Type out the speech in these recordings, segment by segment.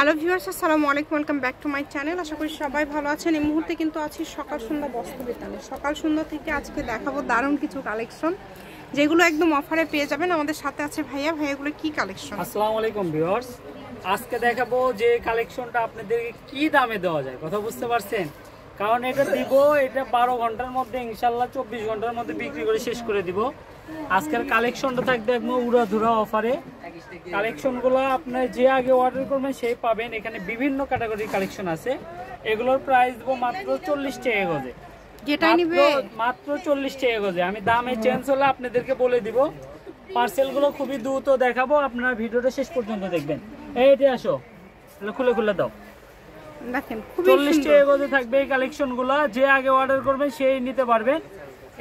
Hello viewers, আসসালামু আলাইকুম, welcome back to my channel. আশা করি সবাই ভালো আছেন। এই মুহূর্তে কিন্তু আছি সকাল সন্ধ্যা বস্ত্র বিতানে। সকাল সন্ধ্যা থেকে আজকে দেখাবো দারুণ কিছু কালেকশন, যেগুলো একদম অফারে পেয়ে যাবেন। আমাদের সাথে আছে ভাইয়া। ভাইয়াগুলো কি কালেকশন? আসসালামু আলাইকুম ভিউয়ার্স, আজকে দেখাবো যে কালেকশনটা আপনাদেরকে কি দামে দেওয়া যায়। কথা বুঝতে পারছেন? কারণ এটা দিব, এটা 12 ঘন্টার মধ্যে ইনশাল্লাহ 24 ঘন্টার মধ্যে বিক্রি করে শেষ করে দিব। আজকের কালেকশনটা থাকবে একদম উড়াধুরা অফারে। কালেকশনগুলো আপনার যে আগে অর্ডার করবেন সেই পাবেন। এখানে বিভিন্ন ক্যাটাগরির কালেকশন আছে। এগুলোর প্রাইস দেবো মাত্র 40 টাকা গজে। যেটাই নিবে মাত্র 40 টাকা গজে। আমি দামে চেঞ্জ হলে আপনাদেরকে বলে দিব। পার্সেলগুলো খুবই দ্রুত দেখাবো, আপনারা ভিডিওটা শেষ পর্যন্ত দেখবেন। এইটা আসো, খুলে খুলে দাও। দেখেন 40 টাকা গজে থাকবে এই কালেকশনগুলো। যে আগে অর্ডার করবেন সেই নিতে পারবেন।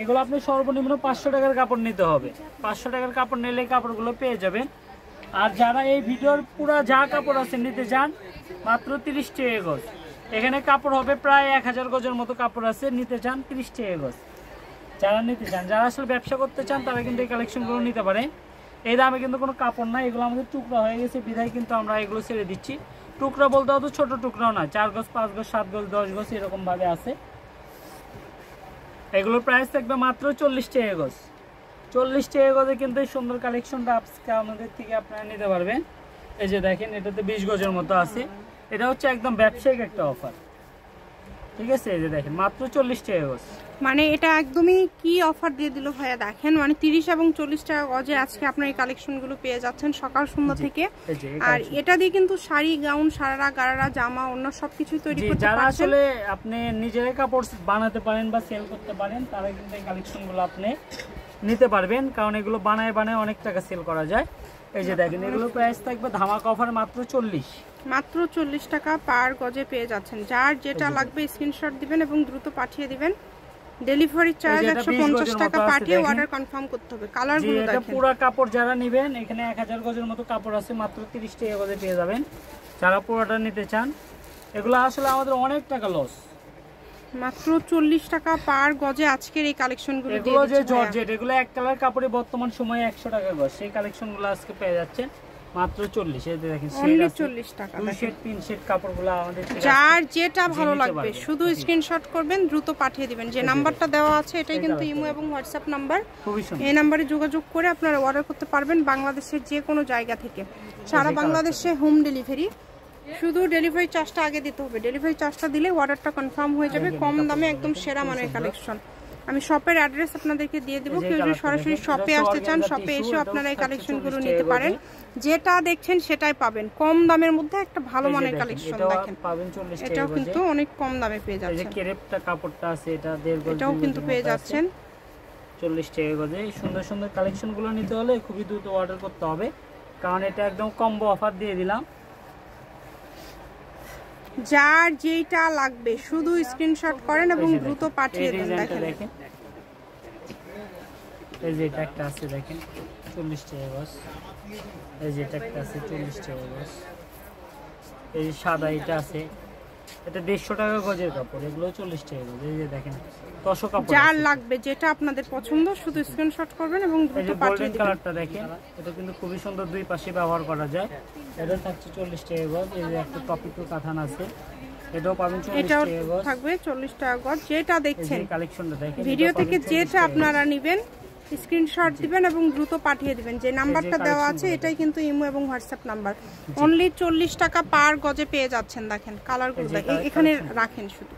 এগুলো আপনি সর্বনিম্ন 500 টাকার কাপড় নিতে হবে। 500 টাকার কাপড় নিলে কাপড়গুলো পেয়ে যাবেন। আর যারা এই ভিডিওর পুরো যা কাপড় আছে নিতে চান, মাত্র 30 টাকা গজ। এখানে কাপড় হবে প্রায় 1000 গজের মতো কাপড় আছে। নিতে চান 30 টাকা গজ। যারা নিতে চান, যারা আসলে ব্যবসা করতে চান, তারা কিন্তু এই কালেকশনগুলো নিতে পারেন। এই দামে কিন্তু কোনো কাপড় নাই, এগুলো আমাদের টুকরা হয়ে গেছে বিধায় কিন্তু আমরা এগুলো ছেড়ে দিচ্ছি। টুকরা বলতে অত ছোট টুকরাও না, 4 গজ, 5 গজ, 7 গজ, 10 গজ এরকম ভাবে আছে। এগুলোর প্রাইস থাকবে মাত্র 40 টাকা গজ। 40 টাকা গজে কিন্তু এই সুন্দর কালেকশনটা আজকে আমাদের থেকে আপনারা নিতে পারবেন। এই যে দেখেন, এটাতে 20 গজের মতো আছে। এটা হচ্ছে একদম ব্যবসায়িক একটা অফার, ঠিক আছে? এই যে দেখেন, মাত্র 40 টাকা গজ। মানে এটা একদমই কি অফার দিয়ে দিল ভাইয়া। দেখেন, মানে 30 এবং 40 টাকা গজে আজকে আপনার এই কালেকশনগুলো পেয়ে যাচ্ছেন সকাল সন্ধ্যা থেকে। আর এটা দিয়ে কিন্তু শাড়ি, গাউন, সারারা, গারারা, জামা, অন্য সবকিছু তৈরি করতে পারছেন। যারা আসলে আপনি নিজেরাই কাপড় বানাতে পারেন বা সেল করতে পারেন, তারা কিন্তু এই কালেকশনগুলো আপনি নিতে পারবেন। কারণ এগুলো বানায় বানায় অনেক টাকা সেল করা যায়। এই যে দেখেন, এগুলো প্রাইস থাকবে ধামাকা অফার মাত্র 40। মাত্র 40 টাকা পার গজে পেয়ে যাচ্ছেন। যার যেটা লাগবে স্ক্রিনশট দিবেন এবং দ্রুত পাঠিয়ে দিবেন। ডেলিভারি চার্জ 150 টাকা পাঠিয়ে অর্ডার কনফার্ম করতে হবে। কালারগুলো দেখেন। এটা পুরো কাপড় যারা নেবেন, এখানে 1000 গজের মতো কাপড় আছে, মাত্র 30 টাকা গজে পেয়ে যাবেন। যারা পুরোটা নিতে চান, এগুলো আসলে আমাদের অনেক টাকা লস। মাত্র 40 টাকা পার গজে আজকের এই কালেকশনগুলো দিয়ে দিচ্ছি। এগুলো যে জর্জেট, এগুলো এক কালার কাপড়ে বর্তমান সময়ে 100 টাকা গজ। সেই কালেকশনগুলো আজকে পেয়ে যাচ্ছেন মাত্র 40। এই দেখেন, অনলি 40 টাকা। 2 সেট 3 সেট কাপড়গুলো আমাদের। যার যেটা ভালো লাগবে শুধু স্ক্রিনশট করবেন, দ্রুত পাঠিয়ে দিবেন। যে নাম্বারটা দেওয়া আছে এটাই কিন্তু ইমো এবং হোয়াটসঅ্যাপ নাম্বার। এই নাম্বারে যোগাযোগ করে আপনারা অর্ডার করতে পারবেন বাংলাদেশের যে কোনো জায়গা থেকে। সারা বাংলাদেশে হোম ডেলিভারি। শুধু ডেলিভারি চার্জটা আগে দিতে হবে। ডেলিভারি চার্জটা দিলে অর্ডারটা কনফার্ম হয়ে যাবে। কম দামে একদম সেরা মানের কালেকশন। আমি শপের অ্যাড্রেস আপনাদেরকে দিয়ে দেবো। কেউ যদি সরাসরি শপে আসতে চান, শপে এসে আপনারা এই কালেকশনগুলো নিতে পারেন। যেটা দেখছেন সেটাই পাবেন। কম দামের মধ্যে একটা ভালো মানের কালেকশন দেখেন। এটাও কিন্তু অনেক কম দামে পেয়ে যাচ্ছেন। ক্রেপটা কাপড়টা আছে, এটা 1.5 গজ। এটাও কিন্তু পেয়ে যাচ্ছেন 40 টাকা গজে। এই সুন্দর সুন্দর কালেকশনগুলো নিতে হলে খুবই দ্রুত অর্ডার করতে হবে, কারণ এটা একদম কম্বো অফার দিয়ে দিলাম। যার যেটা লাগবে শুধু স্ক্রিনশট করেন এবং দ্রুত পাঠিয়ে দেন। দেখেন, এই যে এটা একটা আছে, দেখেন 40 টাকা গজ। এই যে এটা একটা আছে 40 টাকা গজ। এই যে সাদা এটা আছে, এটা 150 টাকা গজের কাপড়। এগুলো 40 টাকা গজ। এই যে দেখেন, 100 কাপড়। যার লাগবে, যেটা আপনাদের পছন্দ, শুধু স্ক্রিনশট করবেন এবং দ্রুত পাঠিয়ে দিবেন। কালারটা দেখেন, এটা কিন্তু খুবই সুন্দর, দুই পাশে ব্যবহার করা যায়। এটা থাকছে 40 টাকা গজ। এই যে একটা টপিকও কাঁথান আছে, এটাও পাবেন 40 টাকা গজ। থাকবে 40 টাকা গজ। যেটা দেখছেন কালেকশনটা দেখেন, ভিডিও থেকে যেটা আপনারা নেবেন স্ক্রিনশট দিবেন এবং দ্রুত পাঠিয়ে দিবেন। যে নাম্বারটা দেওয়া আছে এটাই কিন্তু ইমো এবং হোয়াটসঅ্যাপ নাম্বার। অনলি 40 টাকা পার গজে পেয়ে যাচ্ছেন। দেখেন কালারগুলো, এখানে রাখেন শুধু।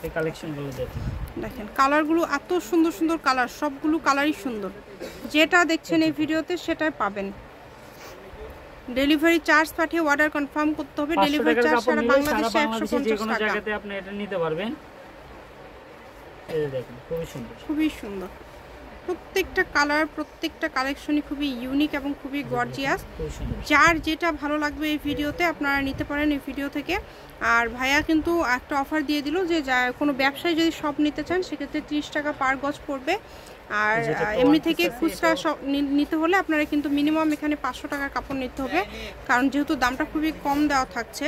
এই কালেকশনগুলো দেখেন, দেখেন কালারগুলো এত সুন্দর সুন্দর কালার, সবগুলো কালারই সুন্দর। যেটা দেখছেন এই ভিডিওতে সেটাই পাবেন। ডেলিভারি চার্জ পাঠিয়ে অর্ডার কনফার্ম করতে হবে। ডেলিভারি চার্জ সারা বাংলাদেশে 150 টাকা। জায়গাতে আপনি এটা নিতে পারবেন। এই দেখেন, খুবই সুন্দর, খুবই সুন্দর। প্রত্যেকটা কালার, প্রত্যেকটা কালেকশনই খুবই ইউনিক এবং খুবই গর্জিয়াস। যার যেটা ভালো লাগবে এই ভিডিওতে আপনারা নিতে পারেন এই ভিডিও থেকে। আর ভাইয়া কিন্তু একটা অফার দিয়ে দিল যে কোনো ব্যবসায়ী যদি সব নিতে চান সেক্ষেত্রে 30 টাকা পার গজ পড়বে। আর এমনি থেকে খুচরা নিতে হলে আপনারা কিন্তু মিনিমাম এখানে 500 টাকার কাপড় নিতে হবে, কারণ যেহেতু দামটা খুবই কম দেওয়া থাকছে।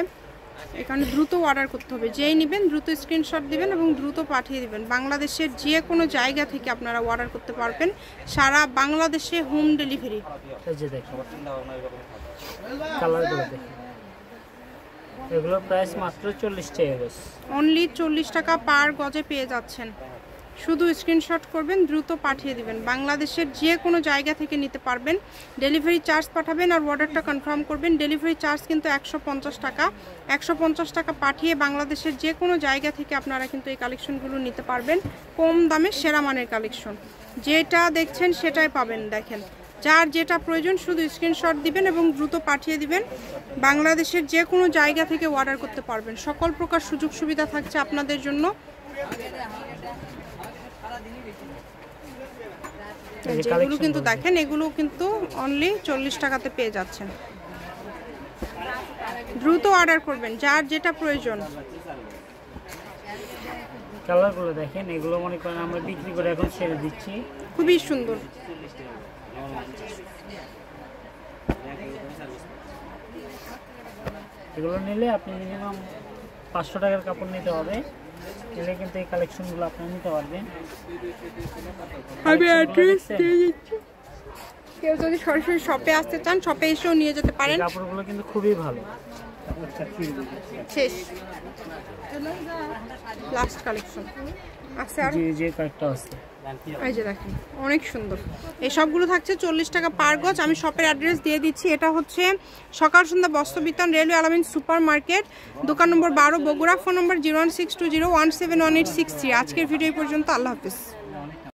এখানে দ্রুত অর্ডার করতে হবে। যেই নেবেন দ্রুত স্ক্রিনশট দিবেন এবং দ্রুত পাঠিয়ে দিবেন। বাংলাদেশের যে কোনো জায়গা থেকে আপনারা অর্ডার করতে পারবেন, সারা বাংলাদেশে হোম ডেলিভারি। এই যে দেখেন কালারগুলো দেখেন, এগুলো প্রাইস মাত্র 40 টাকা গজ। অনলি 40 টাকা পার গজে পেয়ে যাচ্ছেন। শুধু স্ক্রিনশট করবেন, দ্রুত পাঠিয়ে দিবেন। বাংলাদেশের যে কোনো জায়গা থেকে নিতে পারবেন। ডেলিভারি চার্জ পাঠাবেন আর অর্ডারটা কনফার্ম করবেন। ডেলিভারি চার্জ কিন্তু 150 টাকা। 150 টাকা পাঠিয়ে বাংলাদেশের যে কোনো জায়গা থেকে আপনারা কিন্তু এই কালেকশনগুলো নিতে পারবেন। কম দামে সেরা মানের কালেকশন, যেটা দেখছেন সেটাই পাবেন। দেখেন, যার যেটা প্রয়োজন শুধু স্ক্রিনশট দিবেন এবং দ্রুত পাঠিয়ে দিবেন। বাংলাদেশের যে কোনো জায়গা থেকে অর্ডার করতে পারবেন। সকল প্রকার সুযোগ সুবিধা থাকছে আপনাদের জন্য। যেগুলো কিন্তু দেখেন, এগুলো কিন্তু অনলি 40 টাকাতে পেয়ে যাচ্ছেন। দ্রুত অর্ডার করবেন, যার যেটা প্রয়োজন। কালারগুলো দেখেন, এগুলো মনে করেন আমরা বিক্রি করে এখন ছেড়ে দিচ্ছি। খুবই সুন্দর। এগুলো নিলে আপনি মিনিমাম 500 টাকার কাপড় নিতে হবে। এলে কিন্তু এই কালেকশনগুলো আপনি নিতে পারবেন। আমি অ্যাড্রেস দিয়ে দিচ্ছি, কেউ যদি সরাসরি শপে আসতে চান শপে এসেও নিয়ে যেতে পারেন। কাপড়গুলো কিন্তু খুবই ভালো। শেষ লাস্ট কালেকশন আছে আর যে কয়েকটা আছে, এই যে দেখেন অনেক সুন্দর। এই সবগুলো থাকছে 40 টাকা পার গজ। আমি শপের অ্যাড্রেস দিয়ে দিচ্ছি। এটা হচ্ছে সকাল সন্ধ্যা বস্ত্র বিতান, রেলওয়ে আলামিন সুপার মার্কেট, দোকান নম্বর 12, বগুড়া। ফোন নম্বর 01620171863। আজকের ভিডিও পর্যন্ত। আল্লাহ হাফিজ।